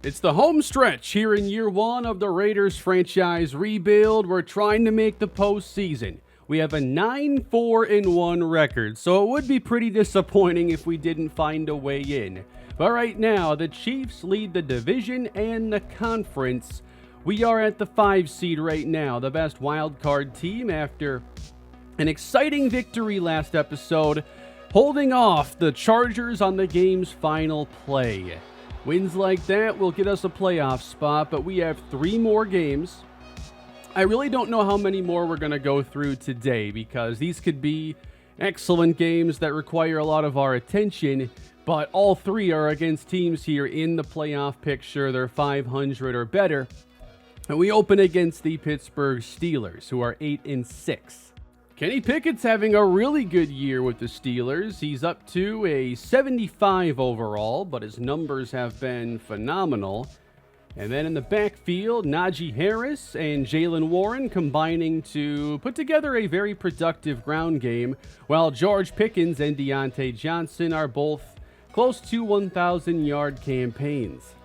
It's the home stretch here in year one of the Raiders franchise rebuild. We're trying to make the postseason. We have a 9-4-1 record, so it would be pretty disappointing if we didn't find a way in. But right now, the Chiefs lead the division and the conference. We are at the 5 seed right now, the best wild card team after an exciting victory last episode, holding off the Chargers on the game's final play. Wins like that will get us a playoff spot, but we have 3 more games. I really don't know how many more we're going to go through today because these could be excellent games that require a lot of our attention, but all 3 are against teams here in the playoff picture. They're 500 or better. And we open against the Pittsburgh Steelers, who are 8-6. Kenny Pickett's having a really good year with the Steelers. He's up to a 75 overall, but his numbers have been phenomenal. And then in the backfield, Najee Harris and Jaylen Warren combining to put together a very productive ground game, while George Pickens and Deontay Johnson are both close to 1,000-yard campaigns.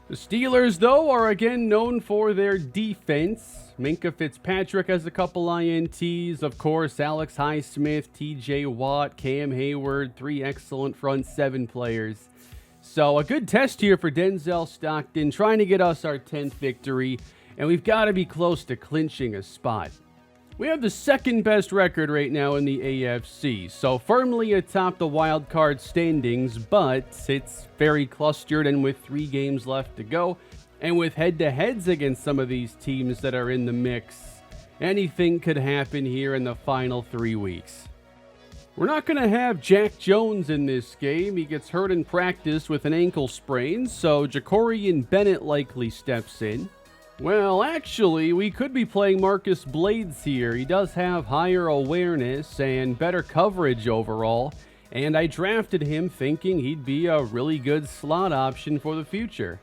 The Steelers, though, are again known for their defense. Minkah Fitzpatrick has a couple INTs. Of course, Alex Highsmith, TJ Watt, Cam Hayward, 3 excellent front 7 players. So a good test here for Denzel Stockton, trying to get us our 10th victory, and we've got to be close to clinching a spot. We have the second best record right now in the AFC, so firmly atop the wild card standings, but it's very clustered and with 3 games left to go, and with head-to-heads against some of these teams that are in the mix, anything could happen here in the final 3 weeks. We're not going to have Jack Jones in this game. He gets hurt in practice with an ankle sprain, so Jacorian Bennett likely steps in. Well, actually, we could be playing Marcus Blades here. He does have higher awareness and better coverage overall, and I drafted him thinking he'd be a really good slot option for the future.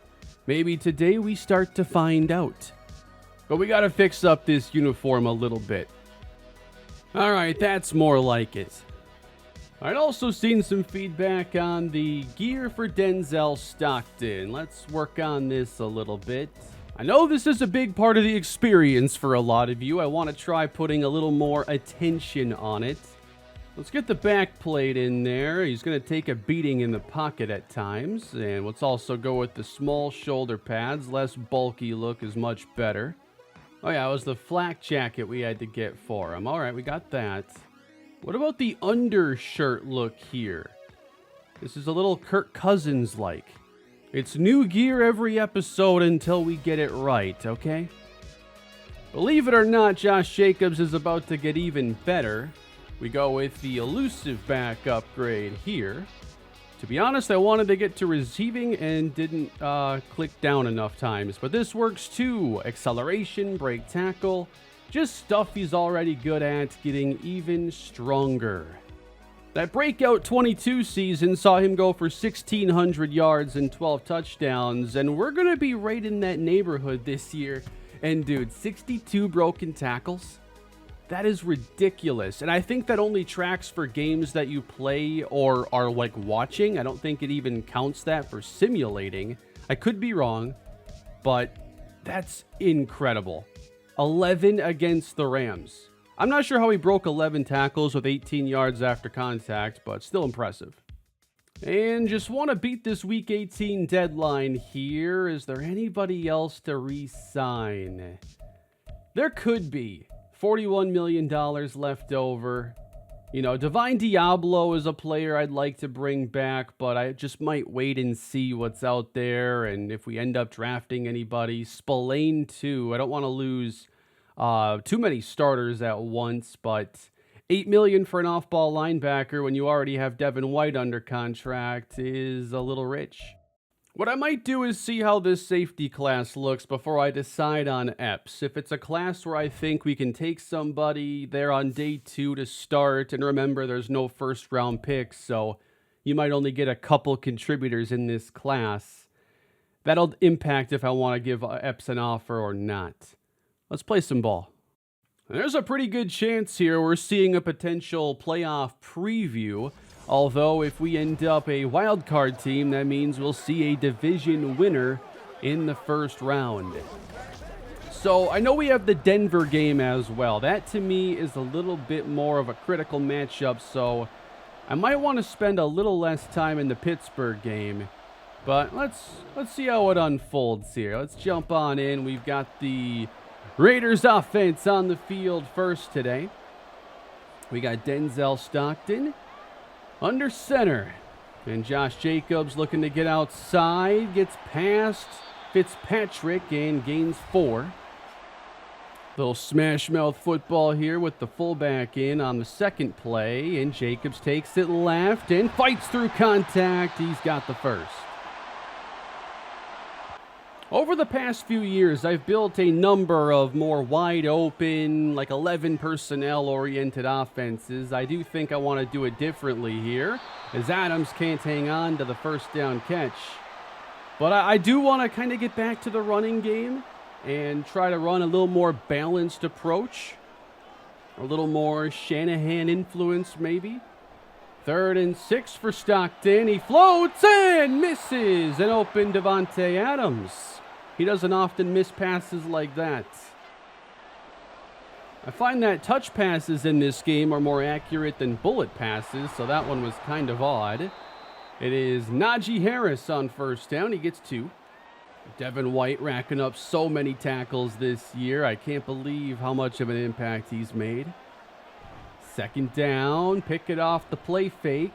Maybe today we start to find out. But we gotta fix up this uniform a little bit. Alright, that's more like it. I'd also seen some feedback on the gear for Denzel Stockton. Let's work on this a little bit. I know this is a big part of the experience for a lot of you. I want to try putting a little more attention on it. Let's get the back plate in there. He's going to take a beating in the pocket at times. And let's also go with the small shoulder pads. Less bulky look is much better. Oh yeah, it was the flak jacket we had to get for him. All right, we got that. What about the undershirt look here? This is a little Kirk Cousins-like. It's new gear every episode until we get it right, okay? Believe it or not, Josh Jacobs is about to get even better. We go with the elusive back upgrade here. To be honest, I wanted to get to receiving and didn't click down enough times, but this works too. Acceleration, break tackle, just stuff he's already good at, getting even stronger. That breakout 22 season saw him go for 1,600 yards and 12 touchdowns, and we're going to be right in that neighborhood this year. And dude, 62 broken tackles? That is ridiculous. And I think that only tracks for games that you play or are like watching. I don't think it even counts that for simulating. I could be wrong, but that's incredible. 11 against the Rams. I'm not sure how he broke 11 tackles with 18 yards after contact, but still impressive. And just want to beat this Week 18 deadline here. Is there anybody else to re-sign? There could be. $41 million left over. You know, Divine Diablo is a player I'd like to bring back, but I just might wait and see what's out there. And if we end up drafting anybody, Spillane too. I don't want to lose too many starters at once, but $8 million for an off-ball linebacker when you already have Devin White under contract is a little rich. What I might do is see how this safety class looks before I decide on EPs. If it's a class where I think we can take somebody there on day 2 to start, and remember there's no first-round picks, so you might only get a couple contributors in this class, that'll impact if I want to give EPs an offer or not. Let's play some ball. There's a pretty good chance here we're seeing a potential playoff preview. Although if we end up a wild card team, that means we'll see a division winner in the first round. So I know we have the Denver game as well. That to me is a little bit more of a critical matchup, so I might want to spend a little less time in the Pittsburgh game. But let's see how it unfolds here. Let's jump on in. We've got the Raiders offense on the field first today. We got Denzel Stockton under center. And Josh Jacobs looking to get outside. Gets past Fitzpatrick and gains 4. Little smash mouth football here with the fullback in on the second play. And Jacobs takes it left and fights through contact. He's got the first. Over the past few years, I've built a number of more wide open, like 11 personnel oriented offenses. I do think I want to do it differently here, as Adams can't hang on to the first down catch. But I do want to kind of get back to the running game and try to run a little more balanced approach. A little more Shanahan influence, maybe. 3rd and 6 for Stockton. He floats and misses an open Devontae Adams. He doesn't often miss passes like that. I find that touch passes in this game are more accurate than bullet passes, so that one was kind of odd. It is Najee Harris on first down. He gets 2. Devin White racking up so many tackles this year. I can't believe how much of an impact he's made. 2nd down. Pick it off the play fake.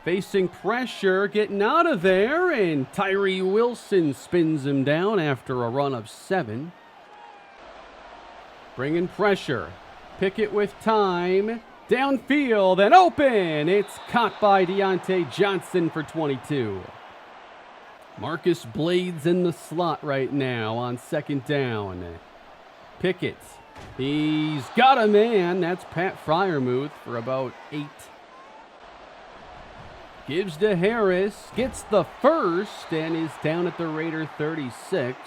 Facing pressure, getting out of there, and Tyree Wilson spins him down after a run of 7. Bringing pressure. Pickett with time. Downfield and open. It's caught by Deontay Johnson for 22. Marcus Blades in the slot right now on 2nd down. Pickett. He's got a man. That's Pat Freiermuth for about 8. Gives to Harris, gets the first, and is down at the Raider 36.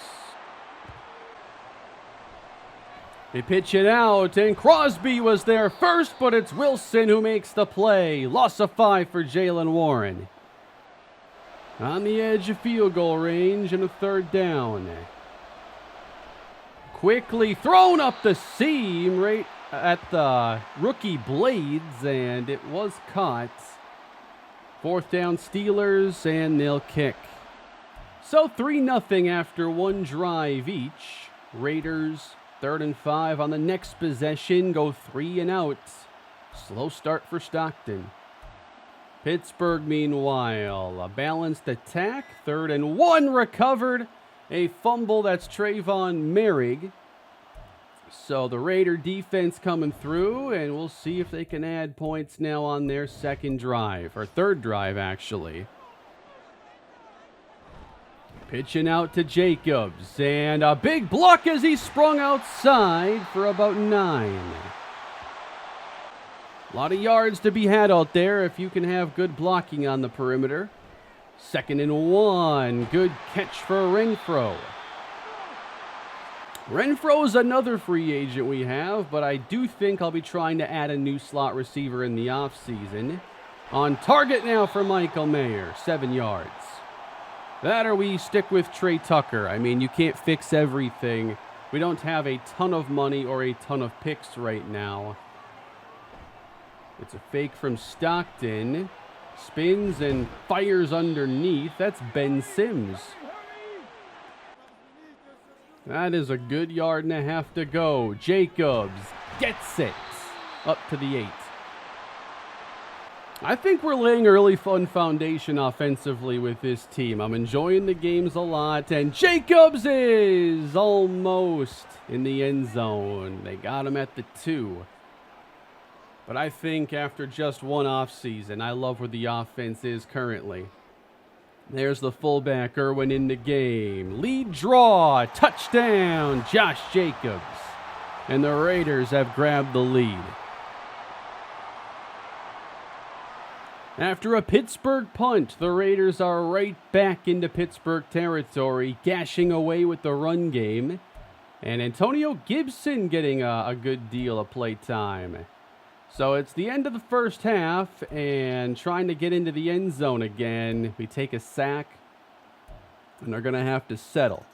They pitch it out, and Crosby was there first, but it's Wilson who makes the play. Loss of 5 for Jaylen Warren. On the edge of field goal range and a 3rd down. Quickly thrown up the seam right at the rookie Blades, and it was caught. 4th down Steelers, and they'll kick. So 3-0 after one drive each. Raiders, 3rd and 5 on the next possession, go 3 and out. Slow start for Stockton. Pittsburgh, meanwhile, a balanced attack. 3rd and 1 recovered. A fumble, that's Trayvon Merrig. So the Raider defense coming through, and we'll see if they can add points now on their 2nd drive, or 3rd drive actually. Pitching out to Jacobs, and a big block as he sprung outside for about 9. A lot of yards to be had out there if you can have good blocking on the perimeter. 2nd and 1, good catch for Renfrow. Renfro's another free agent we have, but I do think I'll be trying to add a new slot receiver in the offseason. On target now for Michael Mayer, 7 yards. That or we stick with Trey Tucker. I mean, you can't fix everything. We don't have a ton of money or a ton of picks right now. It's a fake from Stockton. Spins and fires underneath. That's Ben Sims. That is a good 1.5 yards to go. Jacobs gets it up to the 8. I think we're laying a really fun foundation offensively with this team. I'm enjoying the games a lot, and Jacobs is almost in the end zone. They got him at the 2. But I think after just one offseason, I love where the offense is currently. There's the fullback, Irwin, in the game. Lead draw, touchdown, Josh Jacobs. And the Raiders have grabbed the lead. After a Pittsburgh punt, the Raiders are right back into Pittsburgh territory, gashing away with the run game. And Antonio Gibson getting a good deal of play time. So it's the end of the first half, and trying to get into the end zone again. We take a sack. and they're going to have to settle.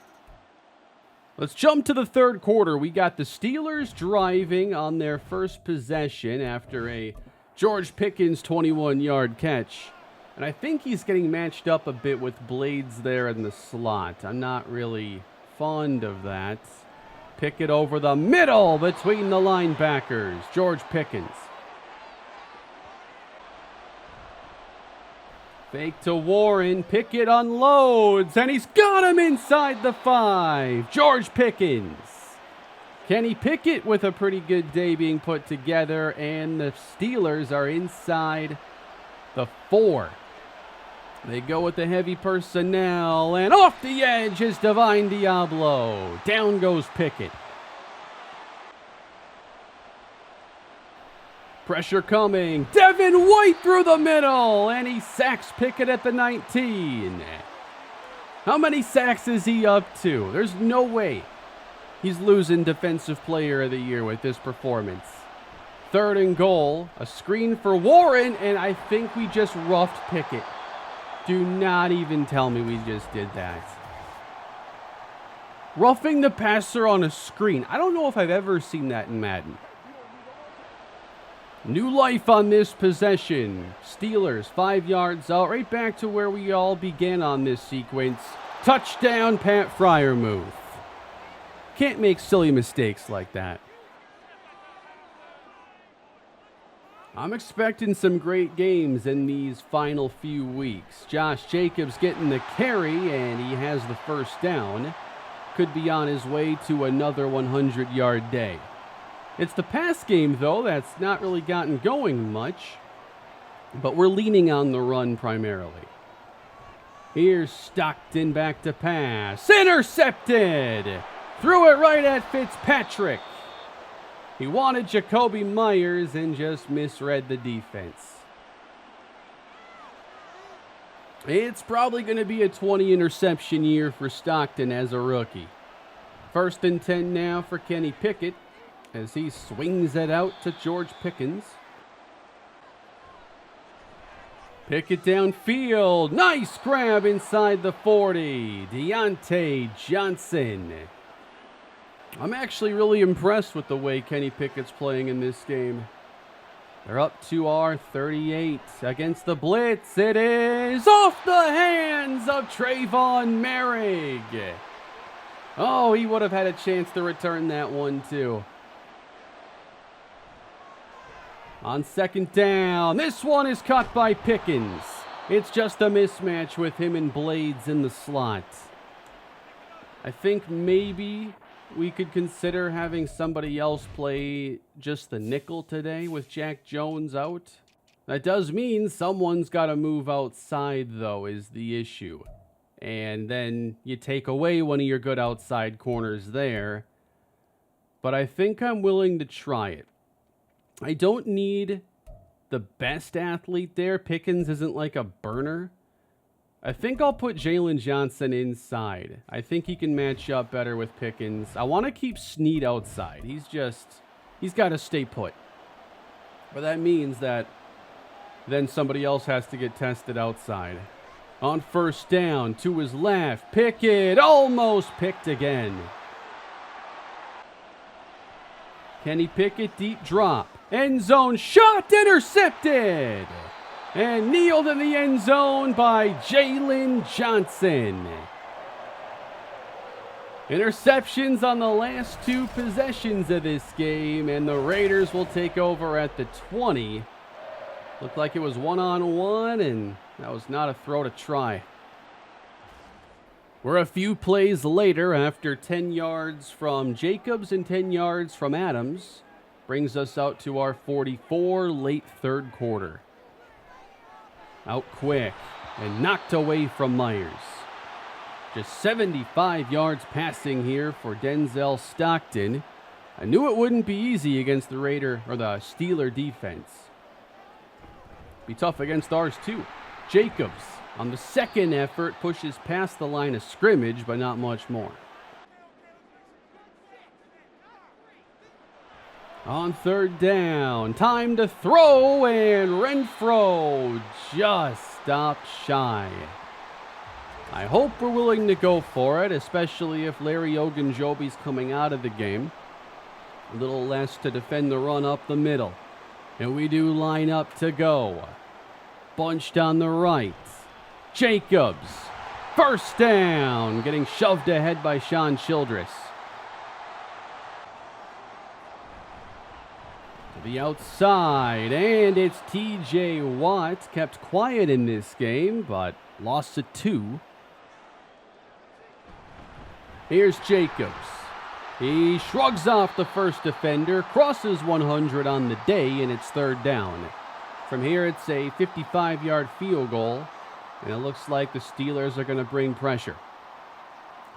Let's jump to the third quarter. We got the Steelers driving on their first possession after a George Pickens 21-yard catch. And I think he's getting matched up a bit with Blades there in the slot. I'm not really fond of that. Pickett over the middle between the linebackers. George Pickens. Fake to Warren. Pickett unloads, and he's got him inside the 5. George Pickens. Kenny Pickett with a pretty good day being put together, and the Steelers are inside the 4. They go with the heavy personnel, and off the edge is Divine Diablo. Down goes Pickett. Pressure coming. Devin White through the middle, and he sacks Pickett at the 19. How many sacks is he up to? There's no way he's losing Defensive Player of the Year with this performance. 3rd and goal. A screen for Warren, and I think we just roughed Pickett. Do not even tell me we just did that. Roughing the passer on a screen. I don't know if I've ever seen that in Madden. New life on this possession. Steelers 5 yards out, right back to where we all began on this sequence. Touchdown, Pat Freiermuth. Can't make silly mistakes like that. I'm expecting some great games in these final few weeks. Josh Jacobs getting the carry, and he has the first down. Could be on his way to another 100-yard day. It's the pass game, though, that's not really gotten going much. But we're leaning on the run primarily. Here's Stockton back to pass. Intercepted! Threw it right at Fitzpatrick. He wanted Jacoby Myers and just misread the defense. It's probably going to be a 20 interception year for Stockton as a rookie. 1st and 10 now for Kenny Pickett as he swings it out to George Pickens. Pickett downfield. Nice grab inside the 40. Deontay Johnson. I'm actually really impressed with the way Kenny Pickett's playing in this game. They're up to our 38 against the blitz. It is off the hands of Trayvon Merrick. Oh, he would have had a chance to return that one too. On 2nd down, this one is caught by Pickens. It's just a mismatch with him and Blades in the slot. I think maybe we could consider having somebody else play just the nickel today with Jack Jones out. That does mean someone's got to move outside, though, is the issue. And then you take away one of your good outside corners there. But I think I'm willing to try it. I don't need the best athlete there. Pickens isn't like a burner. I think I'll put Jalen Johnson inside. I think he can match up better with Pickens. I want to keep Snead outside. He's got to stay put. But that means that then somebody else has to get tested outside. On 1st down, to his left, Pickett almost picked again. Kenny Pickett, deep drop. End zone shot, intercepted. And kneeled in the end zone by Jalen Johnson. Interceptions on the last 2 possessions of this game, and the Raiders will take over at the 20. Looked like it was 1-on-1, and that was not a throw to try. We're a few plays later after 10 yards from Jacobs and 10 yards from Adams. Brings us out to our 44, late 3rd quarter. Out quick and knocked away from Myers. Just 75 yards passing here for Denzel Stockton. I knew it wouldn't be easy against the Steeler defense. Be tough against ours too. Jacobs on the 2nd effort pushes past the line of scrimmage, but not much more. On 3rd down, time to throw, and Renfro just stopped shy. I hope we're willing to go for it, especially if Larry Ogunjobi's coming out of the game. A little less to defend the run up the middle. And we do line up to go. Bunched on the right. Jacobs. First down. Getting shoved ahead by Sean Childress. To the outside. And it's TJ Watt. Kept quiet in this game, but lost to 2. Here's Jacobs. He shrugs off the first defender, crosses 100 on the day, and it's third down. From here, it's a 55-yard field goal, and it looks like the Steelers are going to bring pressure.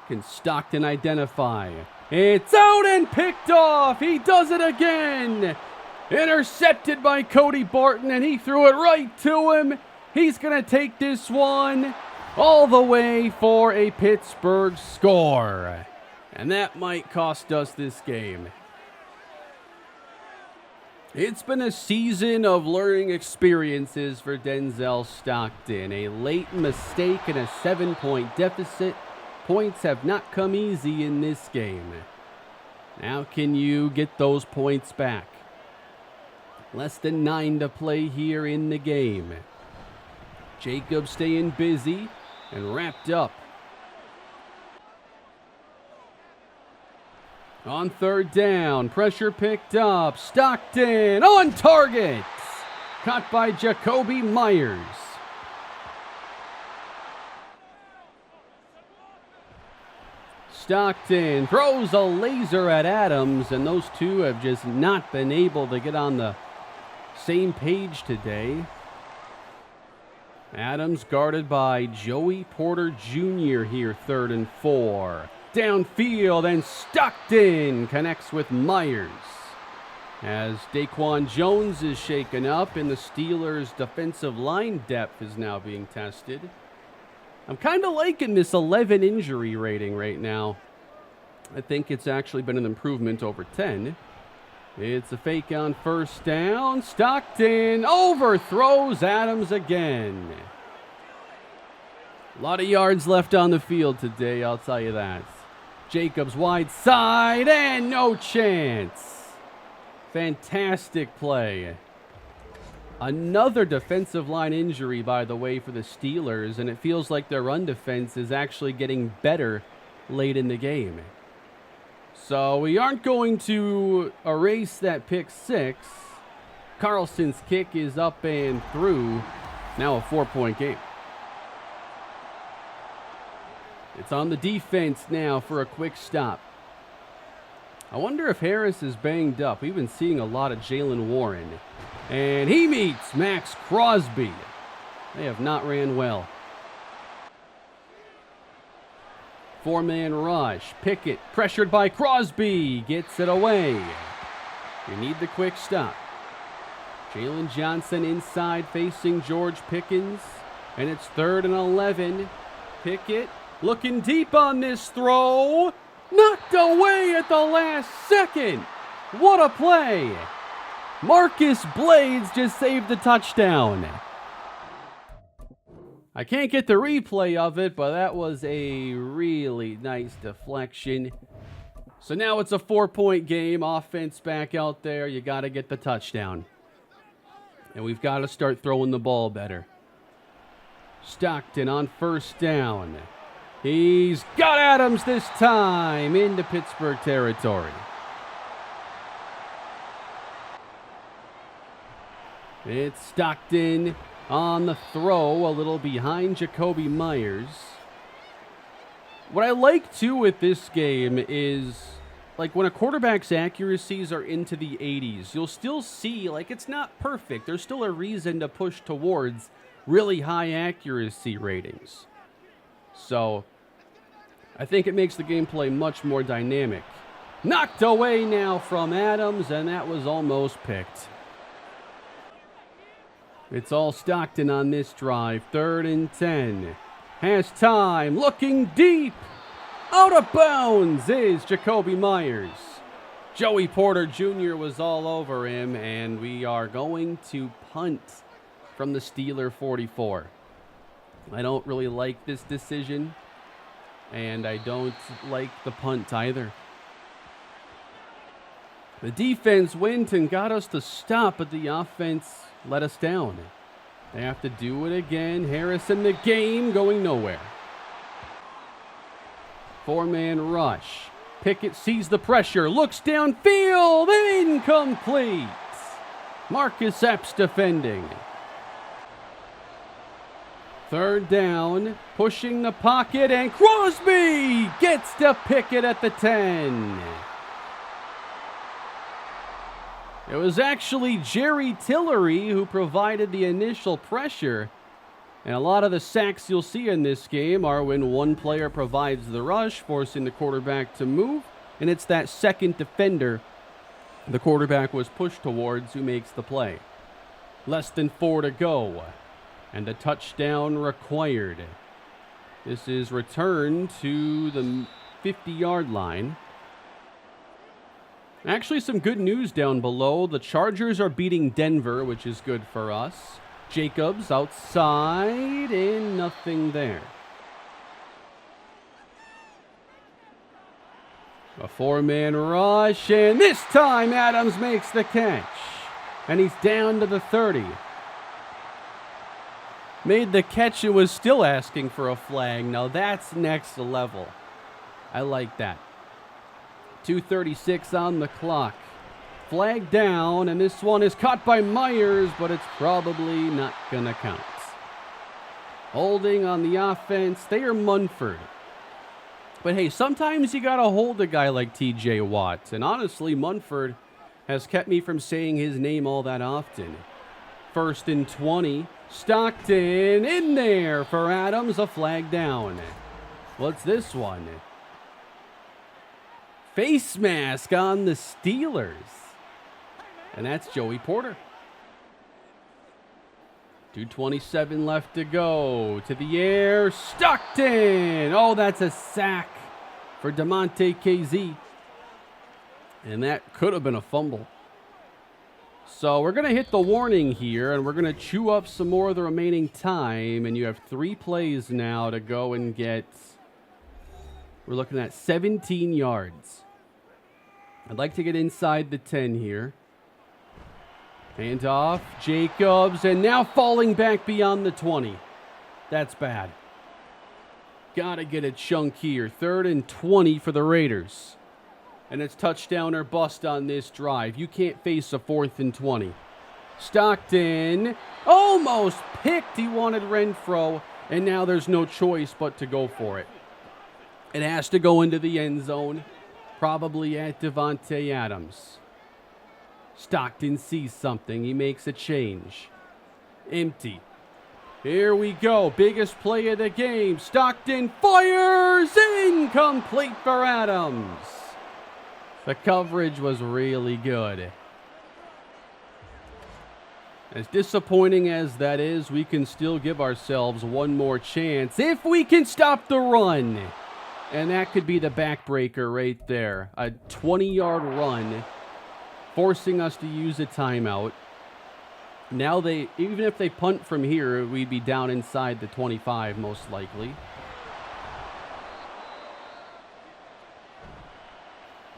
Can Stockton identify? It's out and picked off. He does it again. Intercepted by Cody Barton, and he threw it right to him. He's going to take this one all the way for a Pittsburgh score. And that might cost us this game. It's been a season of learning experiences for Denzel Stockton. A late mistake and a 7-point deficit. Points have not come easy in this game. Now can you get those points back? Less than 9 to play here in the game. Jacobs staying busy and wrapped up. On third down, pressure picked up. Stockton on target. Caught by Jacoby Myers. Stockton throws a laser at Adams, and those two have just not been able to get on the same page today. Adams guarded by Joey Porter Jr. here, 3rd and 4. Downfield, and Stockton connects with Myers. As Daquan Jones is shaken up and the Steelers' defensive line depth is now being tested. I'm kind of liking this 11 injury rating right now. I think it's actually been an improvement over 10. It's a fake on first down. Stockton overthrows Adams again. A lot of yards left on the field today, I'll tell you that. Jacobs wide side, and no chance. Fantastic play. Another defensive line injury, by the way, for the Steelers, and it feels like their run defense is actually getting better late in the game. So we aren't going to erase that pick 6. Carlson's kick is up and through. Now a 4-point game. It's on the defense now for a quick stop. I wonder if Harris is banged up. We've been seeing a lot of Jalen Warren. And he meets Max Crosby. They have not ran well. 4-man rush. Pickett pressured by Crosby. Gets it away. You need the quick stop. Jalen Johnson inside facing George Pickens. And it's 3rd and 11. Pickett looking deep on this throw. Knocked away at the last second. What a play. Marcus Blades just saved the touchdown. I can't get the replay of it, but that was a really nice deflection. So now it's a 4-point game. Offense back out there. You got to get the touchdown. And we've got to start throwing the ball better. Stockton on first down. He's got Adams this time into Pittsburgh territory. It's Stockton on the throw, a little behind Jacoby Myers. What I like, too, with this game is, like, when a quarterback's accuracies are into the 80s, you'll still see, like, it's not perfect. There's still a reason to push towards really high accuracy ratings. So I think it makes the gameplay much more dynamic. Knocked away now from Adams, and that was almost picked. It's all Stockton on this drive. 3rd and 10. Has time. Looking deep. Out of bounds is Jacoby Myers. Joey Porter Jr. was all over him, and we are going to punt from the Steeler 44. I don't really like this decision, and I don't like the punt either. The defense went and got us to stop, but the offense let us down. They have to do it again. Harris in the game, going nowhere. 4-man rush. Pickett sees the pressure, looks downfield, incomplete. Marcus Epps defending. 3rd down, pushing the pocket, and Crosby gets to Pickett at the 10. It was actually Jerry Tillery who provided the initial pressure. And a lot of the sacks you'll see in this game are when one player provides the rush, forcing the quarterback to move, and it's that second defender the quarterback was pushed towards who makes the play. Less than 4 to go, and a touchdown required. This is returned to the 50-yard line. Actually, some good news down below. The Chargers are beating Denver, which is good for us. Jacobs outside, and nothing there. A 4-man rush, and this time Adams makes the catch. And he's down to the 30. Made the catch and was still asking for a flag. Now that's next level. I like that. 2:36 on the clock. Flag down, and this one is caught by Myers, but it's probably not going to count. Holding on the offense, they are Munford. But hey, sometimes you got to hold a guy like TJ Watt. And honestly, Munford has kept me from saying his name all that often. 1st and 20. Stockton in there for Adams. A flag down. What's this one? Face mask on the Steelers. And that's Joey Porter. 2:27 left to go. To the air. Stockton. Oh, that's a sack for DeMonte KZ. And that could have been a fumble. So we're going to hit the warning here, and we're going to chew up some more of the remaining time. And you have 3 plays now to go and get, we're looking at 17 yards. I'd like to get inside the 10 here. Hand off, Jacobs, and now falling back beyond the 20. That's bad. Gotta get a chunk here. 3rd and 20 for the Raiders. And it's touchdown or bust on this drive. You can't face a 4th and 20. Stockton almost picked. He wanted Renfro, and now there's no choice but to go for it. It has to go into the end zone, probably at Devontae Adams. Stockton sees something. He makes a change. Empty. Here we go. Biggest play of the game. Stockton fires. Incomplete for Adams. The coverage was really good. As disappointing as that is, we can still give ourselves one more chance if we can stop the run. And that could be the backbreaker right there. A 20-yard run, forcing us to use a timeout. Now even if they punt from here, we'd be down inside the 25 most likely.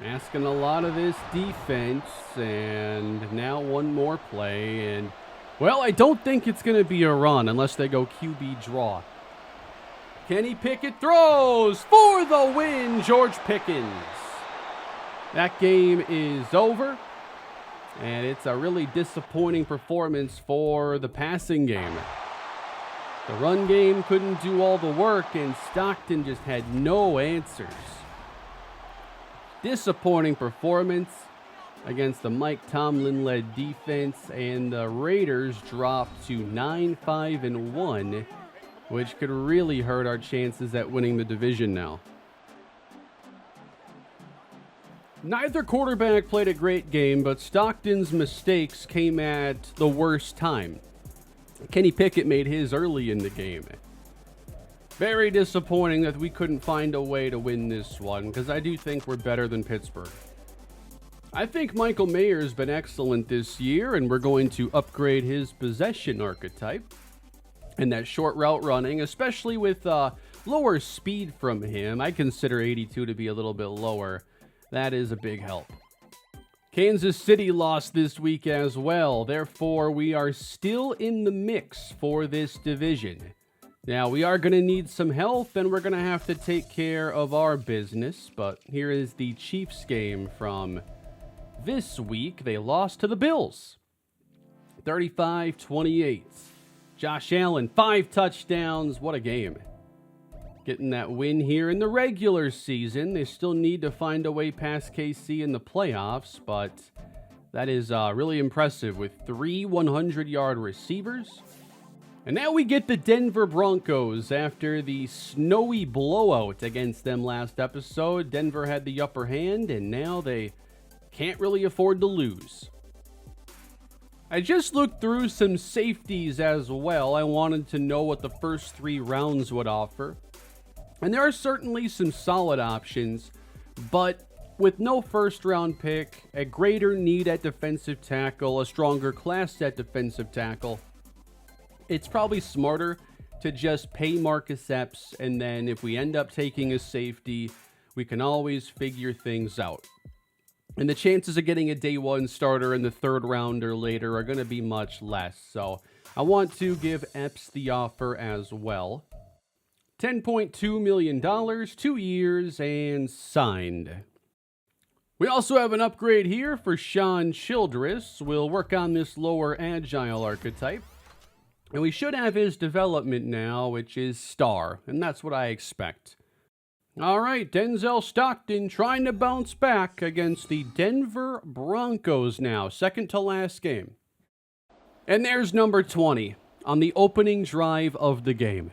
Asking a lot of this defense, and now one more play, and well, I don't think it's going to be a run unless they go QB draw. Kenny Pickett throws for the win, George Pickens. That game is over, and it's a really disappointing performance for the passing game. The run game couldn't do all the work, and Stockton just had no answers. Disappointing performance against the Mike Tomlin-led defense, and the Raiders dropped to 9-5-1, which could really hurt our chances at winning the division now. Neither quarterback played a great game, but Stockton's mistakes came at the worst time. Kenny Pickett made his early in the game. Very disappointing that we couldn't find a way to win this one, because I do think we're better than Pittsburgh. I think Michael Mayer's been excellent this year, and we're going to upgrade his possession archetype. And that short route running, especially with lower speed from him, I consider 82 to be a little bit lower. That is a big help. Kansas City lost this week as well. Therefore, we are still in the mix for this division. Now, we are going to need some help, and we're going to have to take care of our business. But here is the Chiefs game from this week. They lost to the Bills, 35-28. Josh Allen, 5 touchdowns. What a game. Getting that win here in the regular season. They still need to find a way past KC in the playoffs, but that is really impressive with 3 100-yard receivers. And now we get the Denver Broncos after the snowy blowout against them last episode. Denver had the upper hand, and now they can't really afford to lose. I just looked through some safeties as well. I wanted to know what the first 3 rounds would offer. And there are certainly some solid options, but with no first-round pick, a greater need at defensive tackle, a stronger class at defensive tackle, it's probably smarter to just pay Marcus Epps, and then if we end up taking a safety, we can always figure things out. And the chances of getting a day 1 starter in the 3rd round or later are going to be much less. So I want to give Epps the offer as well. $10.2 million, 2 years, and signed. We also have an upgrade here for Sean Childress. We'll work on this lower agile archetype. And we should have his development now, which is star. And that's what I expect. All right, Denzel Stockton trying to bounce back against the Denver Broncos now. Second to last game. And there's number 20 on the opening drive of the game.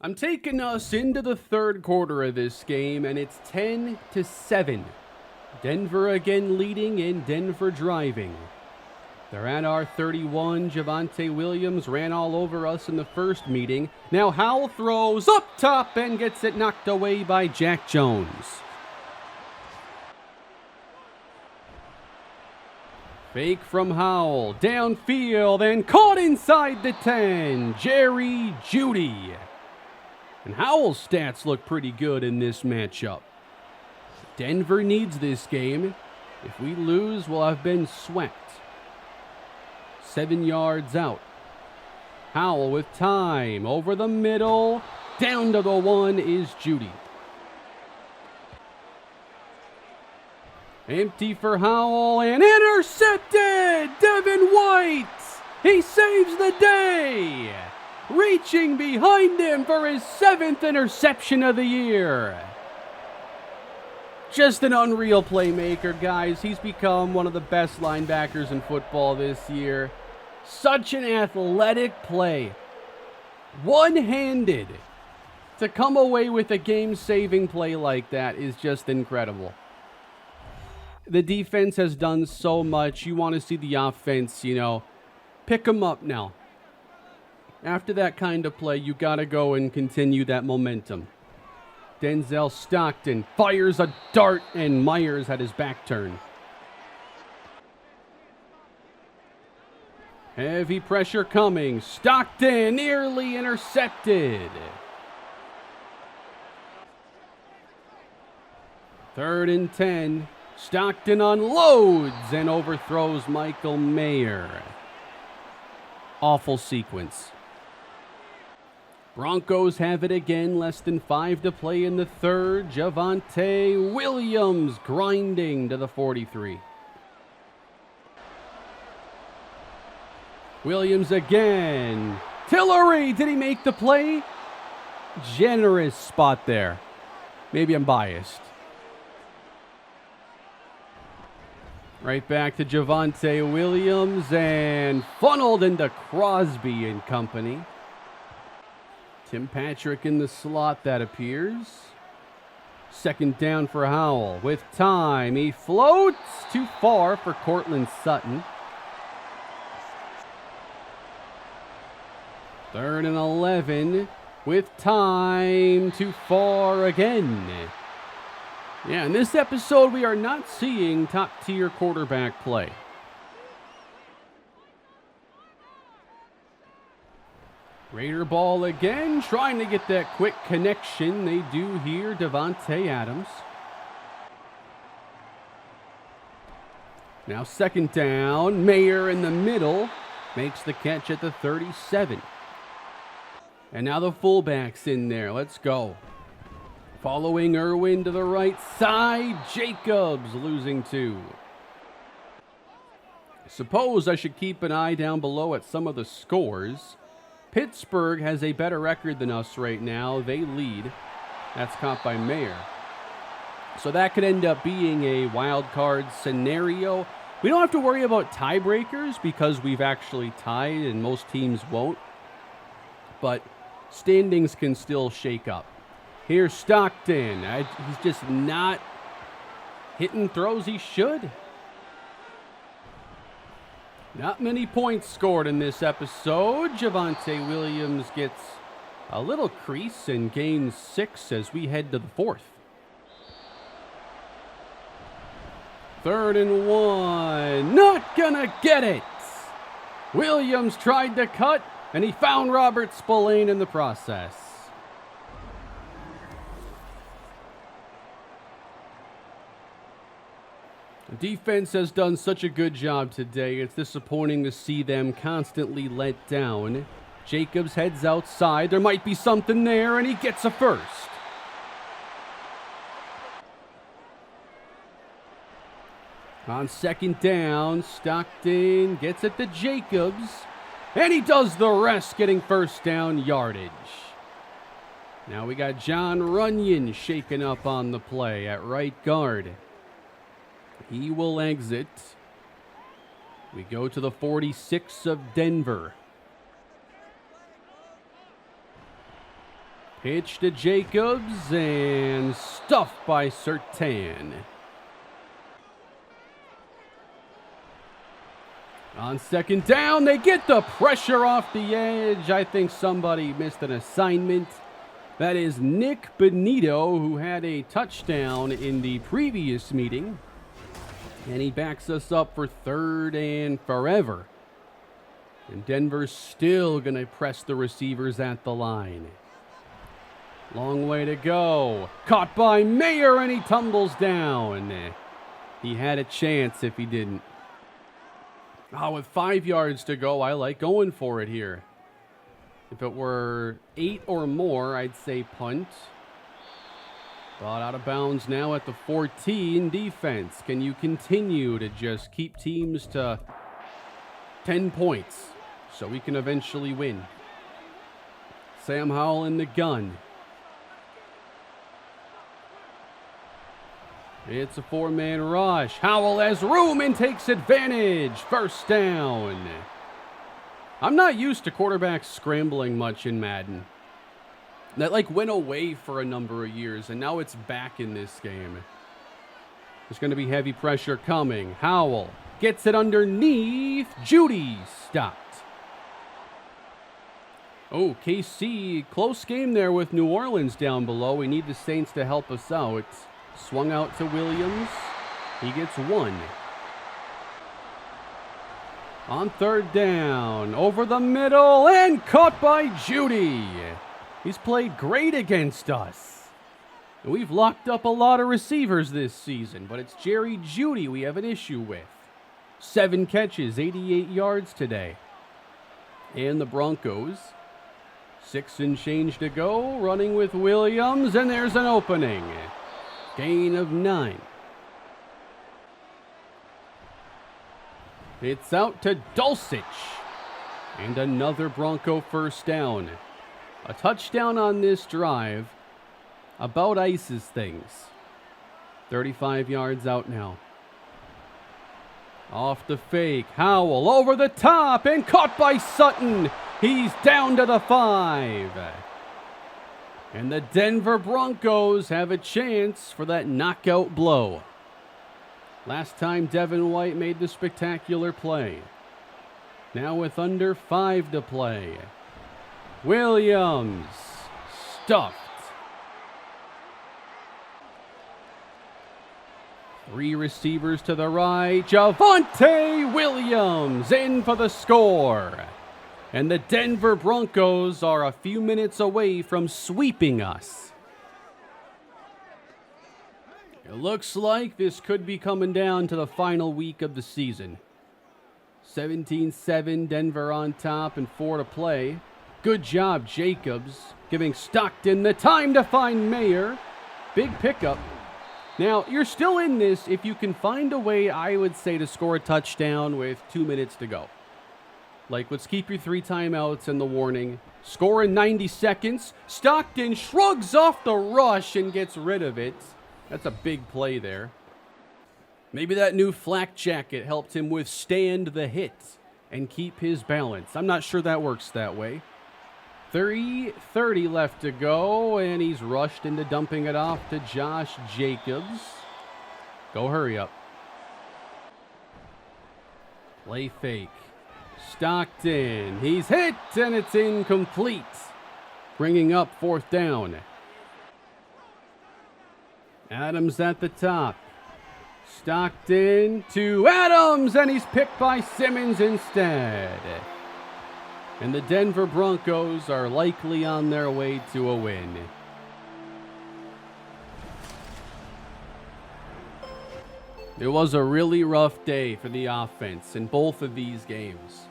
I'm taking us into the 3rd quarter of this game, and it's 10-7. Denver again leading and Denver driving. They're at our 31. Javonte Williams ran all over us in the first meeting. Now Howell throws up top and gets it knocked away by Jack Jones. Fake from Howell, downfield and caught inside the 10. Jerry Jeudy. And Howell's stats look pretty good in this matchup. Denver needs this game. If we lose, we'll have been swept. 7 yards out. Howell with time. Over the middle. Down to the 1 is Jeudy. Empty for Howell and intercepted! Devin White! He saves the day! Reaching behind him for his 7th interception of the year. Just an unreal playmaker, guys. He's become one of the best linebackers in football this year. Such an athletic play. One-handed. To come away with a game-saving play like that is just incredible. The defense has done so much. You want to see the offense, pick them up now. After that kind of play, you got to go and continue that momentum. Denzel Stockton fires a dart, and Myers had his back turned. Heavy pressure coming. Stockton nearly intercepted. 3rd and 10. Stockton unloads and overthrows Michael Mayer. Awful sequence. Broncos have it again, less than 5 to play in the 3rd. Javonte Williams grinding to the 43. Williams again. Tillery, did he make the play? Generous spot there. Maybe I'm biased. Right back to Javonte Williams and funneled into Crosby and company. Tim Patrick in the slot, that appears. 2nd down for Howell. With time, he floats too far for Cortland Sutton. 3rd and 11. With time, too far again. Yeah, in this episode, we are not seeing top-tier quarterback play. Raider ball again, trying to get that quick connection. They do here, Devontae Adams. Now second down, Mayer in the middle, makes the catch at the 37. And now the fullback's in there, let's go. Following Irwin to the right side, Jacobs losing 2. Suppose I should keep an eye down below at some of the scores. Pittsburgh has a better record than us right now. They lead. That's caught by Mayer. So that could end up being a wild card scenario. We don't have to worry about tiebreakers because we've actually tied and most teams won't. But standings can still shake up. Here's Stockton. He's just not hitting throws he should. Not many points scored in this episode. Javonte Williams gets a little crease and gains 6 as we head to the 4th. 3rd and 1. Not gonna get it. Williams tried to cut, and he found Robert Spillane in the process. The defense has done such a good job today. It's disappointing to see them constantly let down. Jacobs heads outside. There might be something there, and he gets a first. On second down, Stockton gets it to Jacobs, and he does the rest, getting first down yardage. Now we got John Runyon shaken up on the play at right guard. He will exit. We go to the 46 of Denver. Pitch to Jacobs and stuffed by Surtain. On second down, they get the pressure off the edge. I think somebody missed an assignment. That is Nick Benito, who had a touchdown in the previous meeting. And he backs us up for 3rd and forever. And Denver's still going to press the receivers at the line. Long way to go. Caught by Mayer, and he tumbles down. He had a chance if he didn't. With 5 yards to go, I like going for it here. If it were 8 or more, I'd say punt. Brought out of bounds now at the 14. Defense, can you continue to just keep teams to 10 points so we can eventually win? Sam Howell in the gun. It's a 4-man rush. Howell has room and takes advantage. First down. I'm not used to quarterbacks scrambling much in Madden. That went away for a number of years, and now it's back in this game. There's going to be heavy pressure coming. Howell gets it underneath. Judy stopped. Oh, KC, close game there with New Orleans down below. We need the Saints to help us out. Swung out to Williams. He gets 1. On 3rd down, over the middle, and caught by Judy. He's played great against us. We've locked up a lot of receivers this season, but it's Jerry Jeudy we have an issue with. 7 catches, 88 yards today. And the Broncos, 6 and change to go, running with Williams, and there's an opening. Gain of 9. It's out to Dulcich. And another Bronco first down. A touchdown on this drive about ices things. 35 yards out now. Off the fake. Howell over the top and caught by Sutton. He's down to the 5. And the Denver Broncos have a chance for that knockout blow. Last time Devin White made the spectacular play. Now with under 5 to play. Williams stuffed. 3 receivers to the right. Javonte Williams in for the score. And the Denver Broncos are a few minutes away from sweeping us. It looks like this could be coming down to the final week of the season. 17-7, Denver on top and 4 to play. Good job, Jacobs, giving Stockton the time to find Mayer. Big pickup. Now, you're still in this if you can find a way, I would say, to score a touchdown with 2 minutes to go. Like, let's keep your 3 timeouts and the warning. Score in 90 seconds. Stockton shrugs off the rush and gets rid of it. That's a big play there. Maybe that new flak jacket helped him withstand the hit and keep his balance. I'm not sure that works that way. 3:30 left to go, and he's rushed into dumping it off to Josh Jacobs. Go hurry up. Play fake. Stockton. He's hit, and it's incomplete. Bringing up 4th down. Adams at the top. Stockton to Adams, and he's picked by Simmons instead. And the Denver Broncos are likely on their way to a win. It was a really rough day for the offense in both of these games.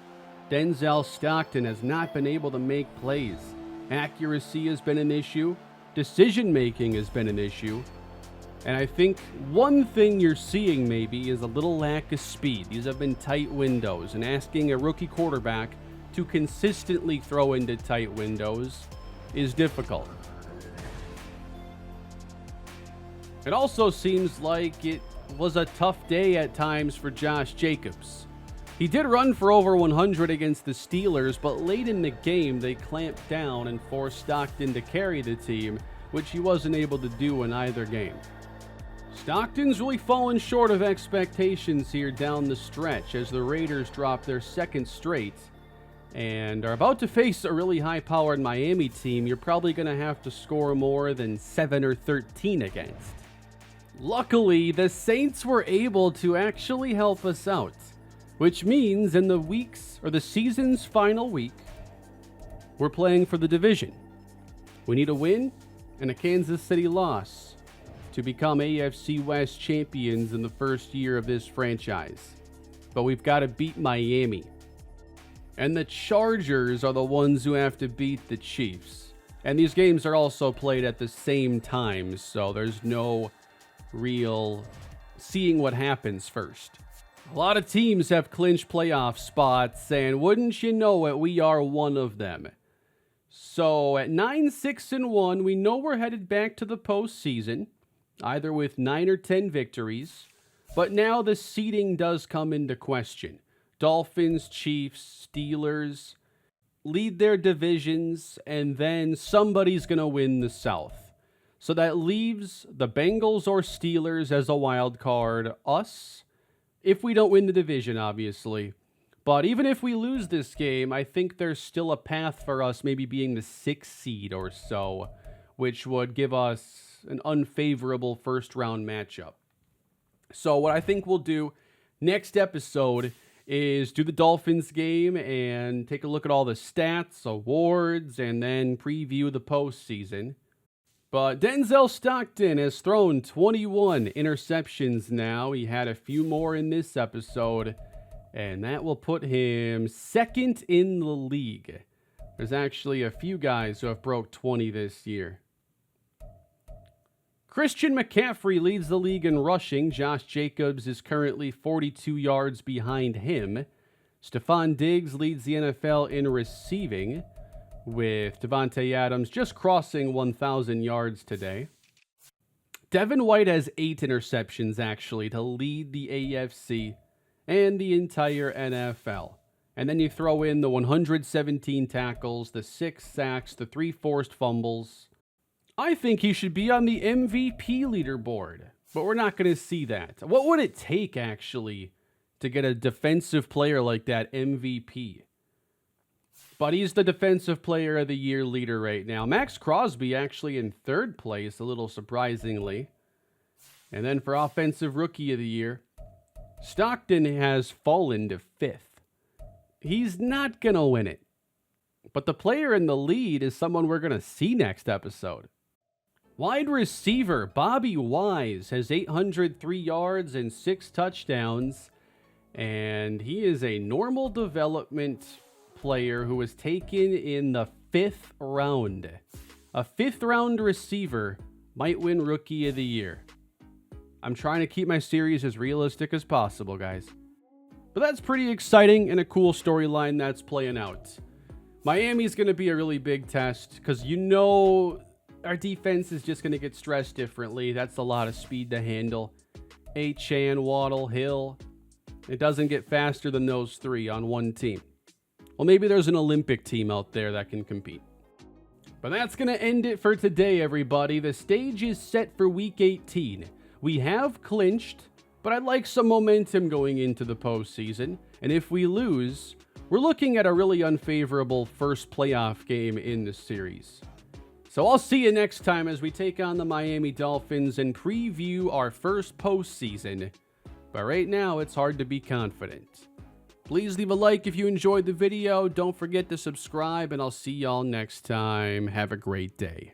Denzel Stockton has not been able to make plays. Accuracy has been an issue. Decision-making has been an issue. And I think one thing you're seeing maybe is a little lack of speed. These have been tight windows, and asking a rookie quarterback to consistently throw into tight windows is difficult. It also seems like it was a tough day at times for Josh Jacobs. He did run for over 100 against the Steelers, but late in the game they clamped down and forced Stockton to carry the team, which he wasn't able to do in either game. Stockton's really fallen short of expectations here down the stretch as the Raiders drop their 2nd straight and are about to face a really high-powered Miami team you're probably going to have to score more than 7 or 13 against. Luckily, the Saints were able to actually help us out, which means in the season's final week, we're playing for the division. We need a win and a Kansas City loss to become AFC West champions in the first year of this franchise. But we've got to beat Miami. And the Chargers are the ones who have to beat the Chiefs. And these games are also played at the same time, so there's no real seeing what happens first. A lot of teams have clinched playoff spots, and wouldn't you know it, we are one of them. So at 9-6-1, we know we're headed back to the postseason, either with 9 or 10 victories. But now the seeding does come into question. Dolphins, Chiefs, Steelers lead their divisions, and then somebody's going to win the South. So that leaves the Bengals or Steelers as a wild card, us, if we don't win the division, obviously. But even if we lose this game, I think there's still a path for us maybe being the 6th seed or so, which would give us an unfavorable first-round matchup. So what I think we'll do next episode is do the Dolphins game and take a look at all the stats, awards, and then preview the postseason. But Denzel Stockton has thrown 21 interceptions now. He had a few more in this episode, and that will put him 2nd in the league. There's actually a few guys who have broke 20 this year. Christian McCaffrey leads the league in rushing. Josh Jacobs is currently 42 yards behind him. Stephon Diggs leads the NFL in receiving, with Devontae Adams just crossing 1,000 yards today. Devin White has 8 interceptions, actually, to lead the AFC and the entire NFL. And then you throw in the 117 tackles, the 6 sacks, the 3 forced fumbles. I think he should be on the MVP leaderboard, but we're not going to see that. What would it take, actually, to get a defensive player like that MVP? But he's the Defensive Player of the Year leader right now. Max Crosby actually in 3rd place, a little surprisingly. And then for Offensive Rookie of the Year, Stockton has fallen to 5th. He's not going to win it. But the player in the lead is someone we're going to see next episode. Wide receiver Bobby Wise has 803 yards and 6 touchdowns. And he is a normal development player who was taken in the 5th round. A 5th round receiver might win Rookie of the Year. I'm trying to keep my series as realistic as possible, guys. But that's pretty exciting and a cool storyline that's playing out. Miami's going to be a really big test because our defense is just going to get stressed differently. That's a lot of speed to handle. Achane, Waddle, Hill. It doesn't get faster than those 3 on one team. Well, maybe there's an Olympic team out there that can compete. But that's going to end it for today, everybody. The stage is set for Week 18. We have clinched, but I'd like some momentum going into the postseason. And if we lose, we're looking at a really unfavorable first playoff game in the series. So I'll see you next time as we take on the Miami Dolphins and preview our first postseason. But right now, it's hard to be confident. Please leave a like if you enjoyed the video. Don't forget to subscribe, and I'll see y'all next time. Have a great day.